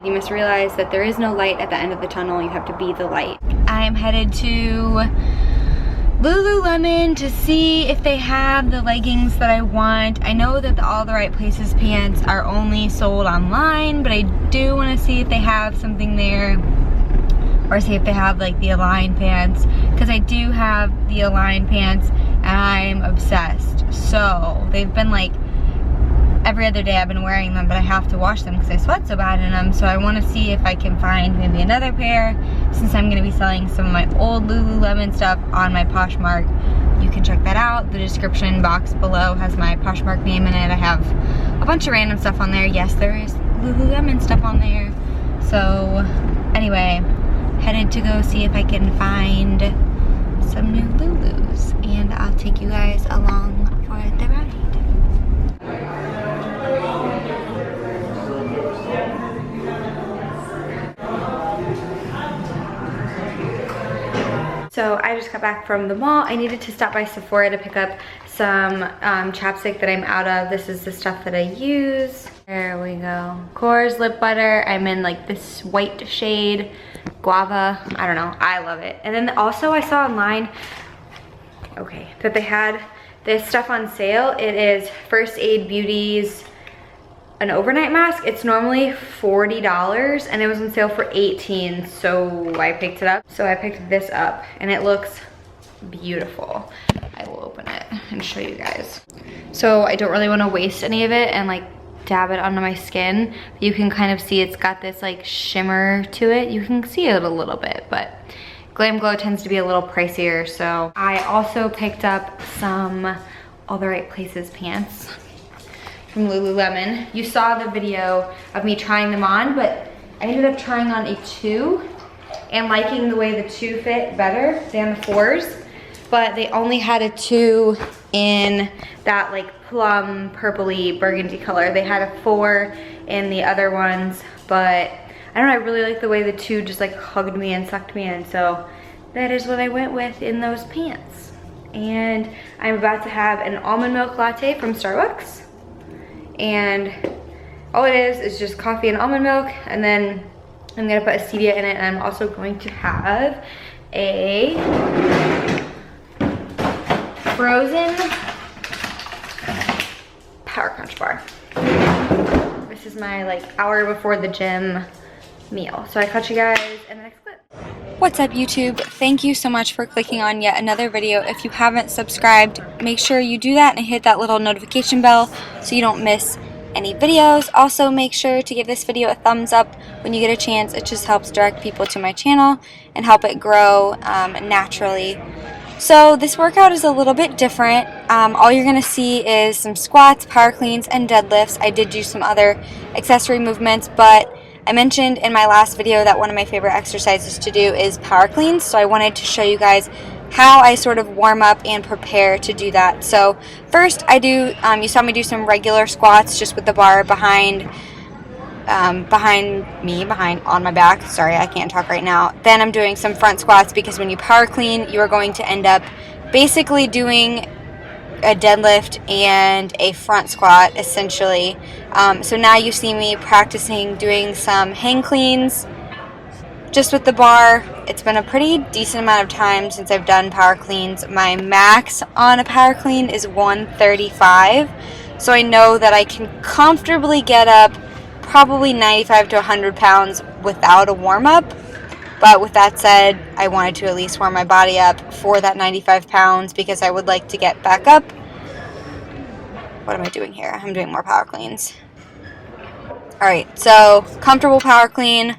You must realize that there is no light at the end of the tunnel. You have to be the light. I'm headed to Lululemon to see if they have the leggings that I want. I know that the All the Right Places pants are only sold online, but I do want to see if they have something there, or see if they have like the Align pants, because I do have the Align pants and I'm obsessed. So they've been like every other day I've been wearing them, but I have to wash them because I sweat so bad in them. So I want to see if I can find maybe another pair, since I'm going to be selling some of my old Lululemon stuff on my Poshmark. You can check that out. The description box below has my Poshmark name in it. I have a bunch of random stuff on there. Yes, there is Lululemon stuff on there. So anyway, headed to go see if I can find some new Lulus, and I'll take you guys along for the ride. So I just got back from the mall. I needed to stop by Sephora to pick up some chapstick that I'm out of. This is the stuff that I use. There we go. Kors lip butter. I'm in like this white shade, guava. I don't know, I love it. And then also I saw online, okay, that they had this stuff on sale. It is First Aid Beauty's an overnight mask. It's normally $40 and it was on sale for $18, so I picked it up. So I picked this up and it looks beautiful. I will open it and show you guys. So I don't really want to waste any of it and like dab it onto my skin. You can kind of see it's got this like shimmer to it. You can see it a little bit, but Glam Glow tends to be a little pricier. So I also picked up some All the Right Places pants from Lululemon. You saw the video of me trying them on, but I ended up trying on a 2 and liking the way the 2 fit better than the 4s, but they only had a 2 in that like plum purpley burgundy color. They had a 4 in the other ones, but I don't know, I really like the way the 2 just like hugged me and sucked me in, so that is what I went with in those pants. And I'm about to have an almond milk latte from Starbucks, and all it is just coffee and almond milk, and then I'm gonna put a stevia in it, and I'm also going to have a frozen Power Crunch bar. This is my like hour before the gym meal. So I catch you guys in the next clip. What's up YouTube? Thank you so much for clicking on yet another video. If you haven't subscribed, make sure you do that and hit that little notification bell so you don't miss any videos. Also make sure to give this video a thumbs up when you get a chance. It just helps direct people to my channel and help it grow naturally. So this workout is a little bit different. All you're going to see is some squats, power cleans, and deadlifts. I did do some other accessory movements, but I mentioned in my last video that one of my favorite exercises to do is power cleans, so I wanted to show you guys how I sort of warm up and prepare to do that. So first I do, you saw me do some regular squats just with the bar behind on my back. Sorry, I can't talk right now. Then I'm doing some front squats, because when you power clean, you are going to end up basically doing a deadlift and a front squat essentially. So now you see me practicing doing some hang cleans just with the bar. It's been a pretty decent amount of time since I've done power cleans. My max on a power clean is 135, so I know that I can comfortably get up probably 95 to 100 pounds without a warm-up. But with that said, I wanted to at least warm my body up for that 95 pounds because I would like to get back up. What am I doing here? I'm doing more power cleans. Alright, so comfortable power clean.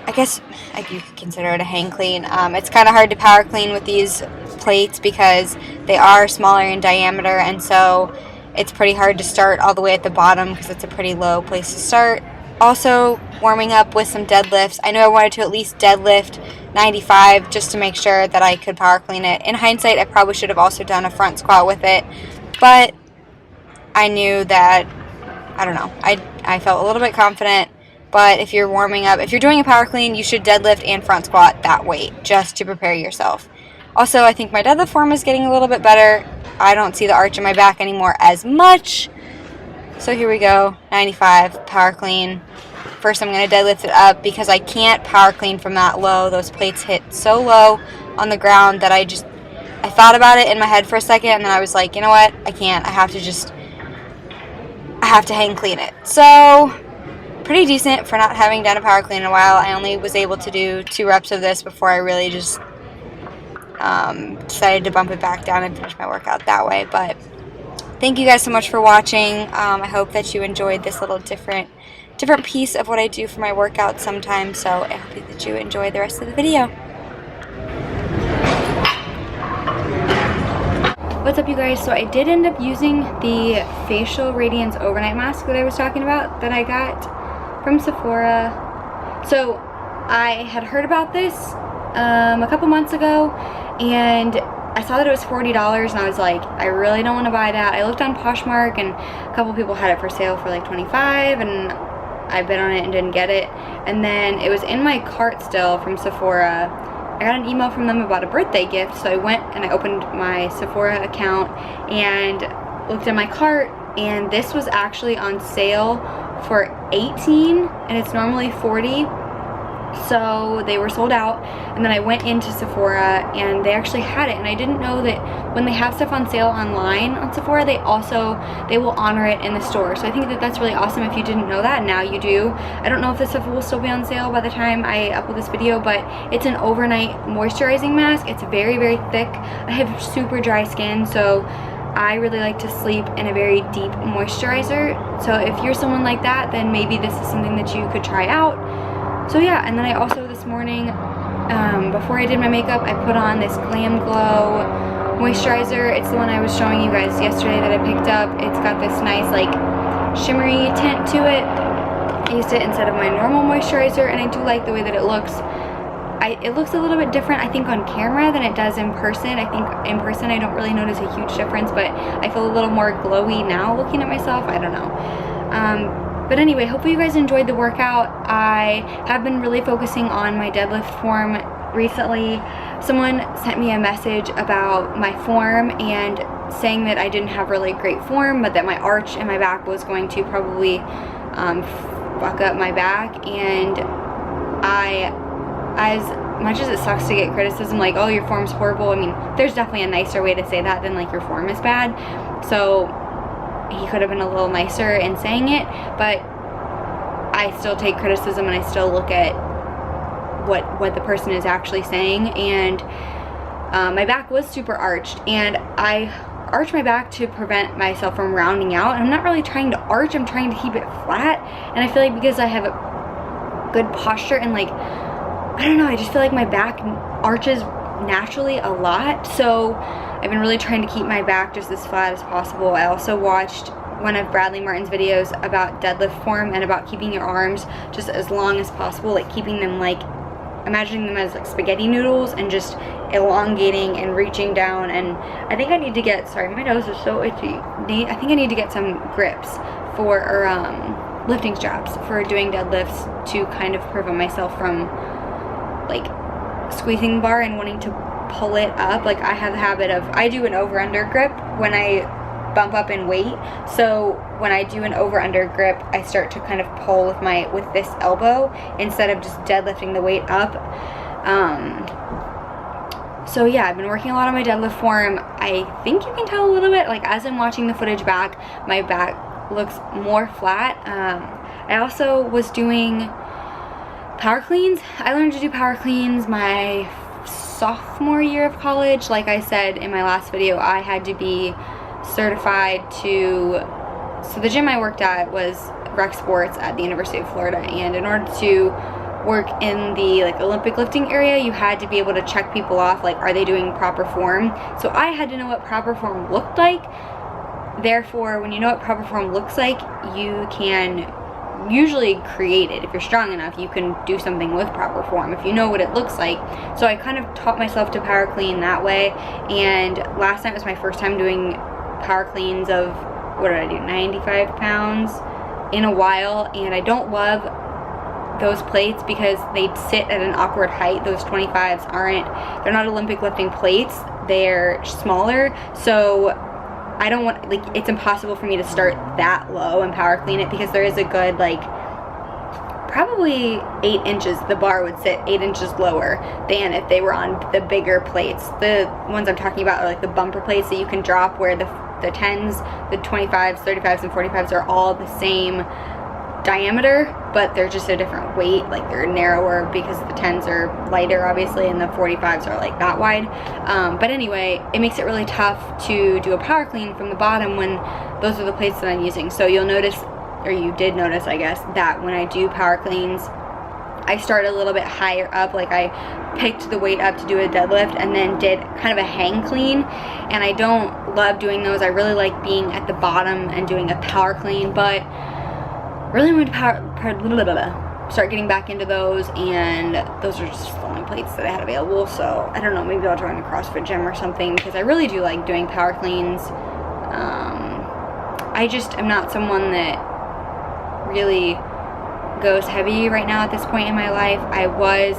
I guess you could consider it a hang clean. It's kind of hard to power clean with these plates because they are smaller in diameter, and so it's pretty hard to start all the way at the bottom because it's a pretty low place to start. Also warming up with some deadlifts. I knew I wanted to at least deadlift 95 just to make sure that I could power clean it. In hindsight, I probably should have also done a front squat with it, but I knew that, I don't know, I felt a little bit confident. But if you're warming up, if you're doing a power clean, you should deadlift and front squat that weight just to prepare yourself. Also, I think my deadlift form is getting a little bit better. I don't see the arch in my back anymore as much. So here we go, 95, power clean. First I'm going to deadlift it up because I can't power clean from that low. Those plates hit so low on the ground that I thought about it in my head for a second, and then I was like, you know what, I can't. I have to hang clean it. So pretty decent for not having done a power clean in a while. I only was able to do 2 reps of this before I really just decided to bump it back down and finish my workout that way. But thank you guys so much for watching. I hope that you enjoyed this little different piece of what I do for my workout sometimes. So I hope that you enjoy the rest of the video. What's up, you guys? So I did end up using the Facial Radiance Overnight Mask that I was talking about that I got from Sephora. So I had heard about this a couple months ago, and I saw that it was $40, and I was like, I really don't want to buy that. I looked on Poshmark, and a couple people had it for sale for like $25, and I bid on it and didn't get it. And then it was in my cart still from Sephora. I got an email from them about a birthday gift, so I went and I opened my Sephora account and looked at my cart, and this was actually on sale for $18, and it's normally $40. So they were sold out, and then I went into Sephora and they actually had it, and I didn't know that when they have stuff on sale online on Sephora, they will honor it in the store. So I think that that's really awesome. If you didn't know that, now you do. I don't know if this stuff will still be on sale by the time I upload this video, but it's an overnight moisturizing mask. It's very, very thick. I have super dry skin, so I really like to sleep in a very deep moisturizer. So if you're someone like that, then maybe this is something that you could try out. So yeah, and then I also this morning, before I did my makeup, I put on this Glam Glow moisturizer. It's the one I was showing you guys yesterday that I picked up. It's got this nice like shimmery tint to it. I used it instead of my normal moisturizer, and I do like the way that it looks. It looks a little bit different, I think, on camera than it does in person. I think in person I don't really notice a huge difference, but I feel a little more glowy now looking at myself. I don't know. But anyway, hopefully you guys enjoyed the workout. I have been really focusing on my deadlift form recently. Someone sent me a message about my form and saying that I didn't have really great form, but that my arch in my back was going to probably fuck up my back. And as much as it sucks to get criticism like, oh, your form's horrible, I mean, there's definitely a nicer way to say that than like your form is bad. So he could have been a little nicer in saying it, but I still take criticism and I still look at what the person is actually saying. And my back was super arched, and I arch my back to prevent myself from rounding out, and I'm not really trying to arch, I'm trying to keep it flat. And I feel like because I have a good posture and like, I don't know, I just feel like my back arches naturally a lot, so I've been really trying to keep my back just as flat as possible. I also watched one of Bradley Martin's videos about deadlift form and about keeping your arms just as long as possible, like keeping them like, imagining them as like spaghetti noodles and just elongating and reaching down. And I think I need to get, sorry, my nose is so itchy. I think I need to get some grips for, or lifting straps for doing deadlifts to kind of prevent myself from like squeezing the bar and wanting to pull it up. Like I have the habit of, I do an over-under grip when I bump up in weight. So when I do an over-under grip, I start to kind of pull with this elbow instead of just deadlifting the weight up. So yeah, I've been working a lot on my deadlift form. I think you can tell a little bit, like as I'm watching the footage back, my back looks more flat. I also was doing power cleans. I learned to do power cleans my sophomore year of college. Like I said in my last video, I had to be certified to, so the gym I worked at was rec sports at the University of Florida, and in order to work in the like Olympic lifting area, you had to be able to check people off, like are they doing proper form. So I had to know what proper form looked like. Therefore, when you know what proper form looks like, you can usually create it. If you're strong enough, you can do something with proper form if you know what it looks like. So I kind of taught myself to power clean that way, and last night was my first time doing power cleans of, what did I do, 95 pounds in a while. And I don't love those plates because they sit at an awkward height. Those 25s they're not Olympic lifting plates, they're smaller, so I don't want, like, it's impossible for me to start that low and power clean it, because there is a good, like, probably 8 inches, the bar would sit 8 inches lower than if they were on the bigger plates. The ones I'm talking about are like the bumper plates that you can drop, where the 10s, the 25s, 35s, and 45s are all the same diameter, but they're just a different weight. Like, they're narrower because the 10s are lighter, obviously, and the 45s are like that wide. But anyway, it makes it really tough to do a power clean from the bottom when those are the plates that I'm using. So you'll notice, or you did notice, I guess, that when I do power cleans, I start a little bit higher up. Like, I picked the weight up to do a deadlift and then did kind of a hang clean, and I don't love doing those. I really like being at the bottom and doing a power clean, but really I'm going to start getting back into those, and those are just the only plates that I had available. So I don't know, maybe I'll join a CrossFit gym or something, because I really do like doing power cleans. I just am not someone that really goes heavy right now at this point in my life. I was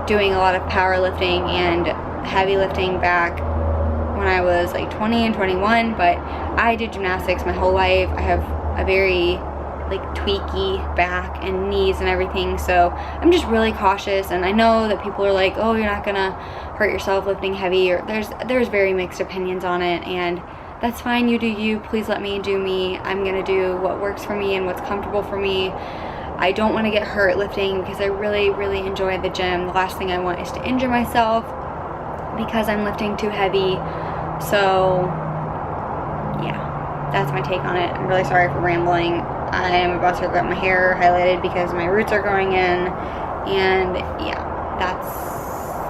doing a lot of powerlifting and heavy lifting back when I was like 20 and 21, but I did gymnastics my whole life. I have a very like tweaky back and knees and everything, so I'm just really cautious. And I know that people are like, oh, you're not gonna hurt yourself lifting heavy, or there's very mixed opinions on it, and that's fine. You do you. Please let me do me. I'm gonna do what works for me and what's comfortable for me. I don't want to get hurt lifting, because I really, really enjoy the gym. The last thing I want is to injure myself because I'm lifting too heavy. So yeah, that's my take on it. I'm really sorry for rambling. I am about to get my hair highlighted because my roots are growing in, and yeah, that's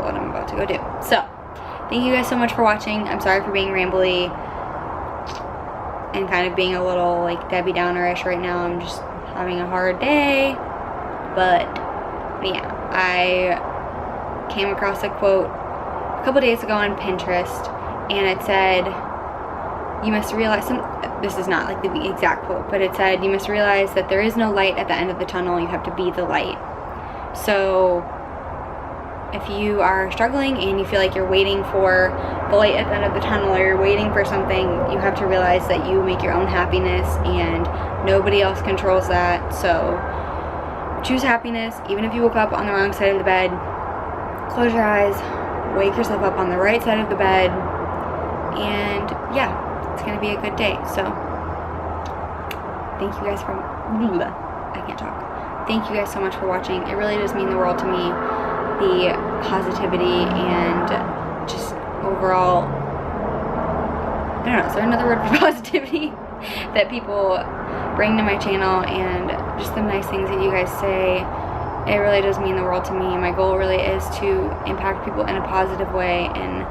what I'm about to go do. So thank you guys so much for watching. I'm sorry for being rambly and kind of being a little like Debbie Downer-ish right now. I'm just having a hard day, but yeah, I came across a quote a couple days ago on Pinterest, and it said, you must realize, this is not like the exact quote, but it said, you must realize that there is no light at the end of the tunnel. You have to be the light. So if you are struggling and you feel like you're waiting for the light at the end of the tunnel, or you're waiting for something, you have to realize that you make your own happiness and nobody else controls that. So choose happiness. Even if you woke up on the wrong side of the bed, close your eyes, wake yourself up on the right side of the bed, and yeah, it's gonna be a good day. So thank you guys for, I can't talk. Thank you guys so much for watching. It really does mean the world to me, the positivity and just overall, I don't know, is there another word for positivity that people bring to my channel, and just the nice things that you guys say. It really does mean the world to me. My goal really is to impact people in a positive way and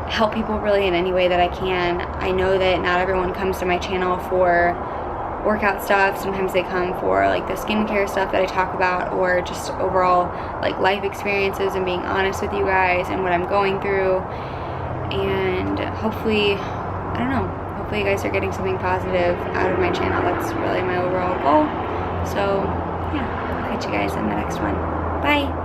help people really in any way that I can. I know that not everyone comes to my channel for workout stuff. Sometimes they come for like the skincare stuff that I talk about, or just overall like life experiences and being honest with you guys and what I'm going through. And hopefully, I don't know, hopefully you guys are getting something positive out of my channel. That's really my overall goal. So yeah, I'll catch you guys in the next one. Bye.